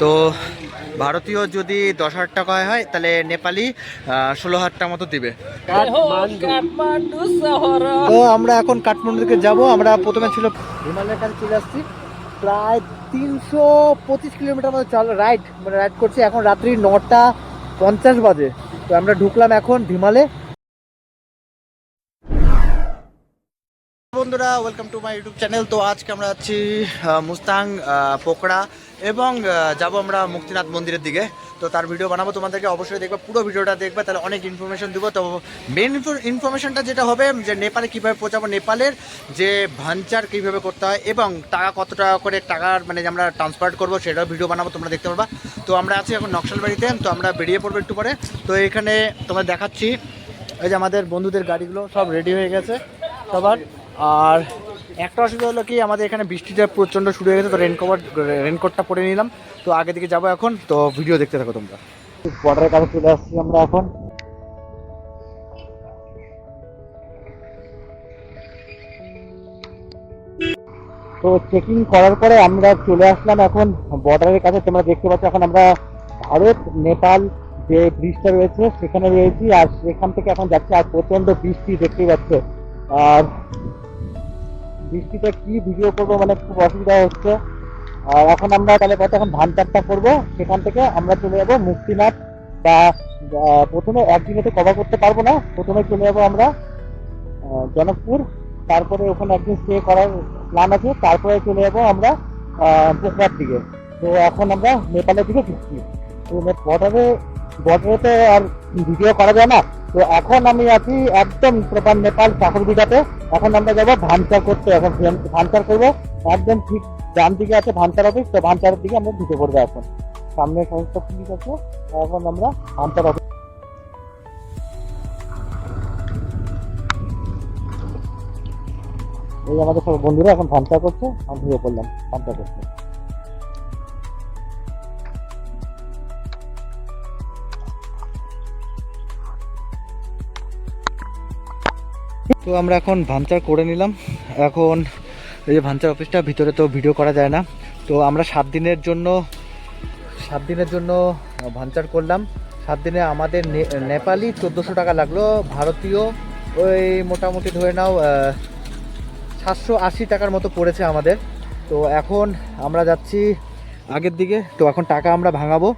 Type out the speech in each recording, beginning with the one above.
তো ভারতীয় যদি 10,000 টাকায় হয় তাহলে নেপালি 16,000 টাকা মতো দিবে। তো আমরা এখন কাঠমান্ডু থেকে যাবো। আমরা প্রথমে ছিল হিমালয়ের কাছে চলে আসছি, প্রায় 325 কিলোমিটার মতো রাইড করছি। এখন রাত্রি 9:50 বাজে। তো আমরা ঢুকলাম এখন হিমালয়ে। বন্ধুরা, welcome to my YouTube channel. তো আজকে আমরা আছি মুস্তাং, পোকড়া এবং যাব আমরা মুক্তিনাথ মন্দিরের দিকে। তো তার ভিডিও বানাবো, তোমাদেরকে অবশ্যই দেখবে, পুরো ভিডিওটা দেখবে, তাহলে অনেক ইনফরমেশন দেবো। তো মেন ইনফরমেশনটা যেটা হবে যে নেপালে কীভাবে পৌঁছাবো, নেপালের যে ভাঞ্চার কীভাবে করতে হয় এবং টাকা কত টাকা করে টাকার মানে আমরা ট্রান্সফার করবো সেটাও ভিডিও বানাবো, তোমরা দেখতে পারবা। তো আমরা আছি এখন নকশালবাড়িতে। তো আমরা বেরিয়ে পড়বো একটু পরে। তো এখানে তোমরা দেখাচ্ছি এই যে আমাদের বন্ধুদের গাড়িগুলো সব রেডি হয়ে গেছে সবার। আর একটা অসুবিধা হলো কি, আমাদের এখানে বৃষ্টিটা প্রচণ্ড শুরু হয়ে গেছে। তো রেনকোটটা পরে নিলাম। তো আগে দিকে যাবো এখন। তো ভিডিও দেখতে থাকো তোমরা। বর্ডারের কাছে চলে আসছি আমরা এখন। তো চেকিং করার পরে আমরা চলে আসলাম এখন বর্ডারের কাছে। তোমরা দেখতে পাচ্ছ এখন আমরা ভারত নেপাল যে ব্রিজটা রয়েছে সেখানে রয়েছি। আর সেখান থেকে এখন যাচ্ছি। আর প্রচণ্ড বৃষ্টি দেখতেই পাচ্ছ। আর বৃষ্টিতে কি ভিডিও করবো, মানে খুব অসুবিধা হচ্ছে। আর এখন আমরা তাহলে এখন ধানচারটা করবো, সেখান থেকে আমরা চলে যাবো মুক্তিনাথ। বা প্রথমে একদিনে তো কভার করতে পারবো না, প্রথমে চলে যাবো আমরা জনকপুর, তারপরে ওখানে একদিন স্টে করার প্ল্যান আছে, তারপরে চলে যাবো আমরা পোখরার দিকে। তো এখন আমরা নেপালের দিকে ঢুকছি। তো বর্ডারে তো আর ভিডিও করা যায় না। তো এখন আমি আছি একদম প্রপার নেপাল চাকরবিটাতে। এখন আমরা যাবো ভানচার করতে। এখন ভানচার করবো একদম ঠিক ডান দিকে আছে ভানচার অফিস। তো ভানচারের দিকে আমরা ঢুকে পড়বো। এখন সামনে সমস্ত পুলিশ আছে। এখন আমরা ভানচার অফিস, এই আমাদের সব বন্ধুরা এখন ভানচার করছে। আমি ঢুকে পড়লাম ভানচার করতে। তো আমরা এখন ভানচার করে নিলাম। এখন এই যে ভানচার অফিসটা, ভিতরে তো ভিডিও করা যায় না। তো আমরা 7 দিনের জন্য ভানচার করলাম। 7 দিনে আমাদের নেপালি 1400 টাকা লাগলো, ভারতীয় ওই মোটামুটি ধরে নাও 780 টাকার মতো পড়েছে আমাদের। তো এখন আমরা যাচ্ছি আগের দিকে। তো এখন টাকা আমরা ভাঙাবো।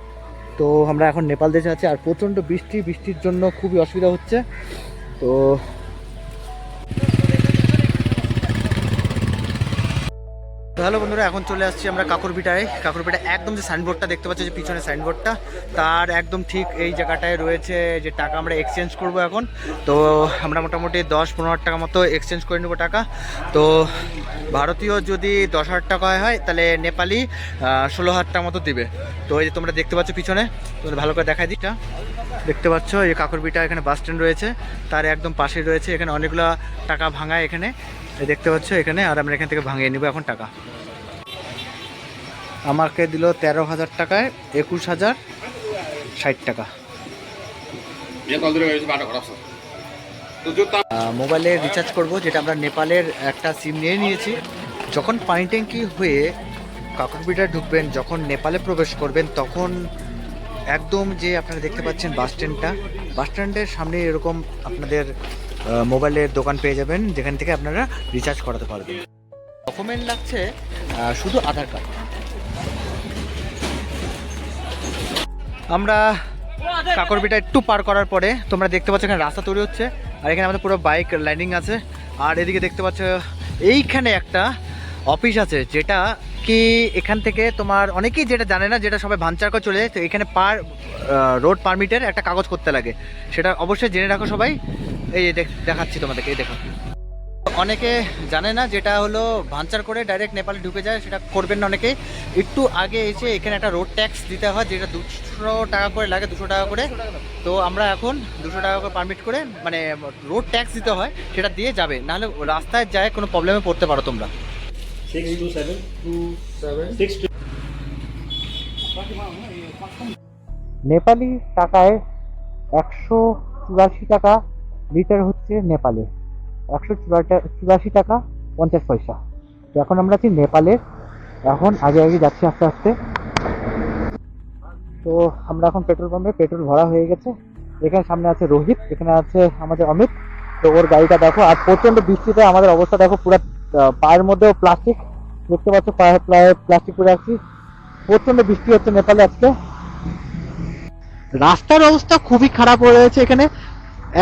তো আমরা এখন নেপাল দেশে আছি। আর প্রচণ্ড বৃষ্টির জন্য খুবই অসুবিধা হচ্ছে। তো হ্যালো বন্ধুরা, এখন চলে আসছি আমরা কাকুরবিটায়। কাকুরবিটা একদম যে সাইনবোর্ডটা দেখতে পাচ্ছি, যে পিছনে সাইনবোর্ডটা, তার একদম ঠিক এই জায়গাটায় রয়েছে যে টাকা আমরা এক্সচেঞ্জ করব এখন। তো আমরা মোটামুটি 10-15 টাকা মতো এক্সচেঞ্জ করে নেবো টাকা। তো ভারতীয় যদি 10,000 টাকায় হয় তাহলে নেপালি 16,000 টাকা মতো দিবে। তো এই যে তোমরা দেখতে পাচ্ছ পিছনে, তোমাদের ভালো করে দেখাই দিটা, দেখতে পাচ্ছ এই কাকুরবিটা। এখানে বাস স্ট্যান্ড রয়েছে, তার একদম পাশেই রয়েছে। এখানে অনেকগুলো টাকা ভাঙায় এখানে, দেখতে পাচ্ছ এখানে। আর আমরা এখান থেকে ভাঙিয়ে নিব এখন টাকা। আমাকে দিল 13,000 টাকায় 21,060 টাকা। মোবাইলে রিচার্জ করব, যেটা আমরা নেপালের একটা সিম নিয়ে নিয়েছি। যখন পানি ট্যাঙ্কি হয়ে কাকুরবিটায় ঢুকবেন, যখন নেপালে প্রবেশ করবেন, তখন একদম যে আপনারা দেখতে পাচ্ছেন বাস স্ট্যান্ডের সামনে এরকম আপনাদের মোবাইলের দোকান পেয়ে যাবেন, যেখান থেকে আপনারা রিচার্জ করাতে পারবেন। ডকুমেন্ট লাগছে শুধু আধার কার্ড। আমরা কাকুরবিটা একটু পার করার পরে তোমরা দেখতে পাচ্ছ এখানে রাস্তা তৈরি হচ্ছে। আর এখানে আমাদের পুরো বাইক লাইনিং আছে। আর এদিকে দেখতে পাচ্ছ এইখানে একটা অফিস আছে, যেটা কি এখান থেকে তোমার অনেকেই যেটা জানে না, যেটা সবাই ভানচার করে চলে যায়। তো এখানে রোড পারমিটের একটা কাগজ করতে লাগে, সেটা অবশ্যই জেনে রাখো সবাই। এই দেখাচ্ছি তোমাদেরকে, এই দেখো। অনেকে জানে না, যেটা হলো ভানচার করে ডাইরেক্ট নেপালে ঢুকে যায়, সেটা করবেন না অনেকে। একটু আগে এসে এখানে একটা রোড ট্যাক্স দিতে হয়, যেটা 200 টাকা করে লাগে, 200 টাকা করে। তো আমরা এখন 200 টাকা করে পারমিট করে, মানে রোড ট্যাক্স দিতে হয়, সেটা দিয়ে যাবে, নাহলে রাস্তায় যায় কোনো প্রবলেমে পড়তে পারো তোমরা। নেপালি টাকায় 184 টাকা লিটার হচ্ছে নেপালে, 184 টাকা 50 পয়সা। তো এখন আমরা আছি নেপালের এখন আগে আগে যাচ্ছি আস্তে আস্তে। তো আমরা এখন পেট্রোল পাম্পে, পেট্রোল ভরা হয়ে গেছে। এখানে সামনে আছে রোহিত, এখানে আছে আমাদের অমিত। তো ওর গাড়িটা দেখো, আর প্রচন্ড বৃষ্টিতে আমাদের অবস্থা দেখো, পুরো পায়ের মধ্যেও প্লাস্টিক দেখতে পাচ্ছ, পায়ে প্লাস্টিক পরে আছি। প্রচন্ড বৃষ্টি হচ্ছে নেপালে আজকে। রাস্তার অবস্থা খুবই খারাপ হয়ে রয়েছে এখানে,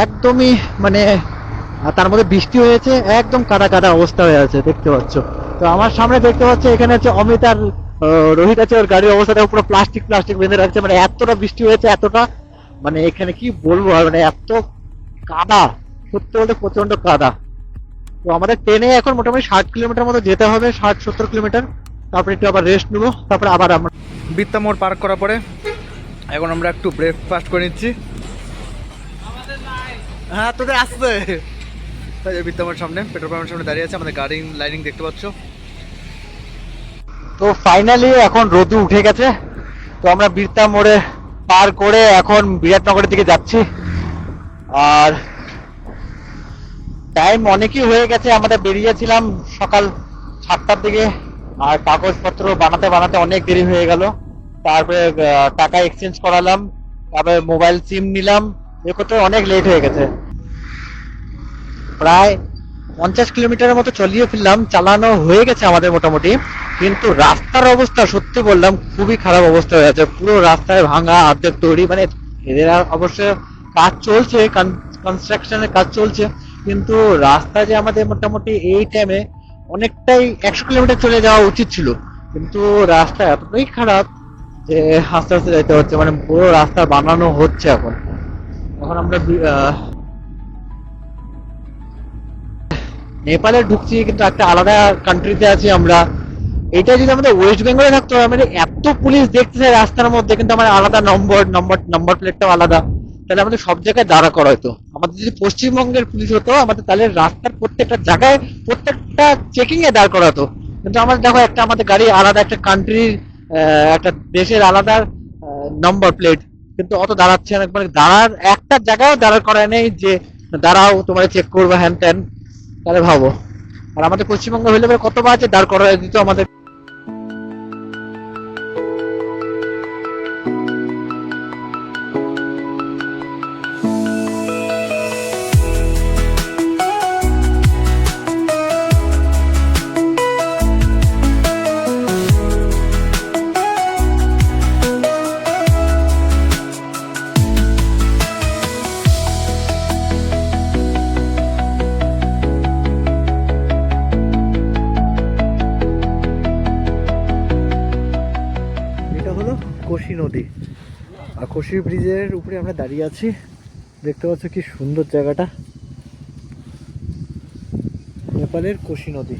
একদমই মানে তার মধ্যে বৃষ্টি হয়েছে, একদম কাদা কাদা অবস্থা হয়ে আছে দেখতে পাচ্ছ। তো আমার সামনে দেখতে পাচ্ছ এখানে হচ্ছে অমিত আর রোহিত আছে, ওর গাড়ির অবস্থাটা পুরো প্লাস্টিক প্লাস্টিক বেঁধে রাখছে, মানে এতটা বৃষ্টি হয়েছে, এতটা মানে এখানে কি বলবো আর, মানে এত কাদা, সত্যি বলতে প্রচন্ড কাদা। তো আমাদের ট্রেনে এখন মোটামুটি 60 কিলোমিটার মতো যেতে হবে, 60-70 কিলোমিটার। তারপরে একটু আবার রেস্ট নেবো, তারপরে আবার আমরা বিত্তা মোড় পার্ক করার পরে এখন আমরা একটু ব্রেকফাস্ট করে নিচ্ছি। হ্যাঁ তোদের আসবে, বিত্তা মোড়ের সামনে, পেট্রোল পাম্পের সামনে দাঁড়িয়ে আছে, আমাদের গাড়ি লাইনিং দেখতে পাচ্ছ। তো ফাইনালি এখন রোদু উঠে গেছে। তো আমরা বিরতা মোড়ে পার করে এখন বিরাটনগরের দিকে যাচ্ছি। আর টাইম অনেকই হয়ে গেছে, আমাদের বেরিয়েছিলাম সকাল 7টার দিকে, আর কাগজপত্র বানাতে বানাতে অনেক দেরি হয়ে গেল। তারপরে টাকা এক্সচেঞ্জ করালাম, তারপরে মোবাইল সিম নিলাম, এ করতে অনেক লেট হয়ে গেছে। প্রায় 50 কিলোমিটারের মতো চলিয়ে ফেললাম, চালানো হয়ে গেছে আমাদের মোটামুটি। কিন্তু রাস্তার অবস্থা সত্যি বললাম খুবই খারাপ অবস্থা হয়ে আছে, পুরো রাস্তায় ভাঙা, অর্ধেক তৈরি, মানে এদের অবশ্য কাজ চলছে, কনস্ট্রাকশনের কাজ চলছে, কিন্তু রাস্তা যে আমাদের মোটামুটি এই টাইমে অনেকটাই 100 কিলোমিটার চলে যাওয়া উচিত ছিল, কিন্তু রাস্তা এতটাই খারাপ যে আস্তে আস্তে যেতে হচ্ছে, মানে পুরো রাস্তা বানানো হচ্ছে এখন। এখন আমরা নেপালে ঢুকছি, কিন্তু একটা আলাদা কান্ট্রিতে আছি আমরা। এটা যদি আমাদের ওয়েস্ট বেঙ্গলে থাকতো, আমাদের এত পুলিশ দেখতেছে রাস্তার মধ্যে, কিন্তু আমার আলাদা নম্বর প্লেটটাও আলাদা, তাহলে আমাদের সব জায়গায় দাঁড়া করা হতো। আমাদের যদি পশ্চিমবঙ্গের পুলিশ হতো, আমাদের তাহলে রাস্তার প্রত্যেকটা জায়গায় প্রত্যেকটা চেকিং এ দাঁড় করা হতো। কিন্তু আমাদের দেখো, একটা আমাদের গাড়ি আলাদা, একটা কান্ট্রির একটা দেশের আলাদা নম্বর প্লেট, কিন্তু অত দাঁড়াচ্ছে না, মানে দাঁড়ার একটা জায়গায় দাঁড়া করা নেই যে দাঁড়াও তোমার চেক করবো হ্যান ত্যান। তাহলে ভাবো, আর আমাদের পশ্চিমবঙ্গ হইলে কতবার যে দাঁড় করা দিত আমাদের। কোশি নদী, আর কোশি ব্রিজের উপরে আমরা দাঁড়িয়ে আছি, দেখতে পাচ্ছ কি সুন্দর জায়গাটা, নেপালের কোশি নদী।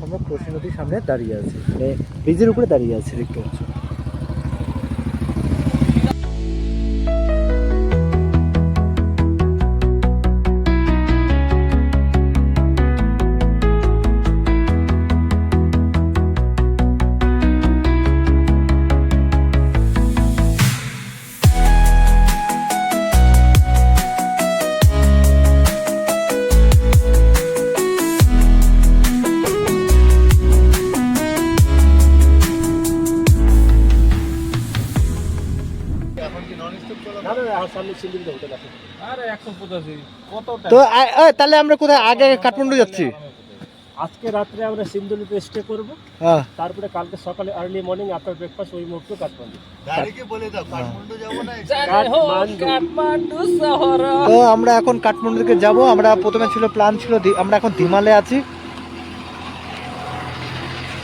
আমরা কোশি নদীর সামনে দাঁড়িয়ে আছি, মানে ব্রিজের উপরে দাঁড়িয়ে আছি, দেখতে পাচ্ছ। তো তাহলে আমরা কোথায় আগে কাঠমান্ডু যাচ্ছি? আজকে রাত্রে আমরা সিন্ধুলিতে স্টে করব, তারপরে কালকে সকালে আর্লি মর্নিং আফটার ব্রেকফাস্ট ওই মুহূর্তে কাঠমান্ডু। তো আমরা এখন কাঠমান্ডু থেকে যাব। আমরা প্রথমে ছিল প্ল্যান ছিল আমরা এখন ধিমালে আছি।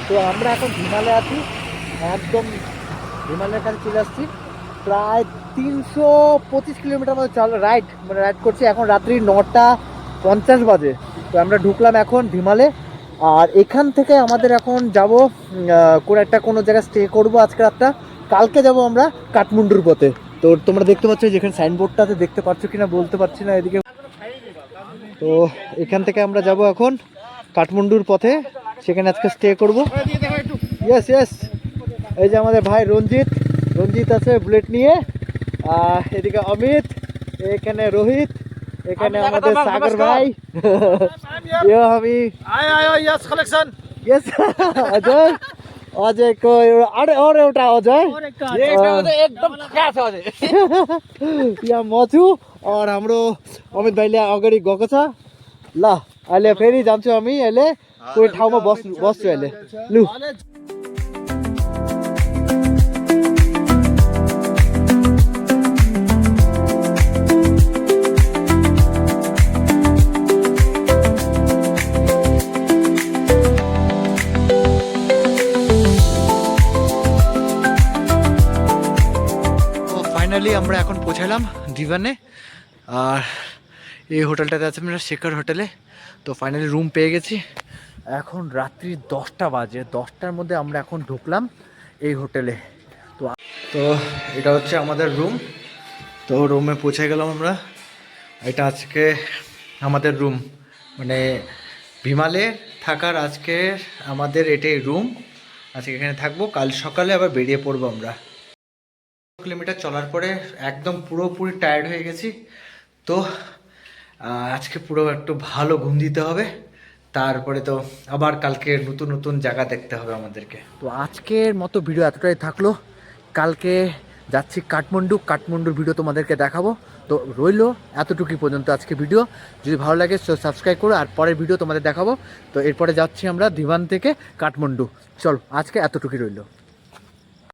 তো আমরা এখন ধিমালে আছি, একদম হিমালয়ের কাছে চলে আসছি। প্রায় 325 কিলোমিটার মতো রাইড করছি। এখন রাত্রি 9:50 বাজে। তো আমরা ঢুকলাম এখন হিমালে, আর এখান থেকে আমাদের এখন যাব কোনো জায়গায় স্টে করব আজকে রাতটা। কালকে যাব আমরা কাঠমান্ডুর পথে। তো তোমরা দেখতে পাচ্ছ যেখানে সাইনবোর্ডটাতে, দেখতে পাচ্ছ কিনা বলতে পারছি না এদিকে। তো এখান থেকে আমরা যাব এখন কাঠমান্ডুর পথে, সেখানে আজকে স্টে করব। ইয়েস, এই যে আমাদের ভাই রঞ্জিত আছে বুলেট নিয়ে, এদিকে অমিত, এখানে রোহিত, এখানে আমাদের সাগর ভাই, আমি Yes. अजय अजयको एउटा अरू एउटा अजय एकदम खास हो अझै। यहाँ म छु और हाम्रो अमित भाइले अगाडि गएको छ ल अहिले फेरि जान्छु हामी अहिले कोही ठाउँमा बस्छु अहिले लु ফাইনালি আমরা এখন পৌঁছালাম দিভানে আর এই হোটেলটাতে আছে আমরা শেখর হোটেলে তো ফাইনালি রুম পেয়ে গেছি এখন রাত্রি 10টা বাজে 10টার মধ্যে আমরা এখন ঢুকলাম এই হোটেলে তো তো এটা হচ্ছে আমাদের রুম তো রুমে পৌঁছে গেলাম আমরা এটা আজকে আমাদের রুম মানে বিমালে থাকার আজকে আমাদের এটাই রুম আজকে এখানে থাকবো কাল সকালে আবার বেরিয়ে পড়বো আমরা কিলোমিটার চলার পরে একদম পুরোপুরি টায়ার্ড হয়ে গেছি তো আজকে পুরো একটু ভালো ঘুম দিতে হবে তারপরে তো আবার কালকে নতুন নতুন জায়গা দেখতে হবে আমাদেরকে তো আজকের মতো ভিডিও এতটাই থাকলো কালকে যাচ্ছি কাঠমান্ডুর ভিডিও তোমাদেরকে দেখাবো তো রইলো এতটুকুই পর্যন্ত আজকে ভিডিও যদি ভালো লাগে সাবস্ক্রাইব করো আর পরের ভিডিও তোমাদের দেখাবো তো এরপরে যাচ্ছি আমরা দিভান থেকে কাঠমান্ডু চলো আজকে এতটুকুই রইলো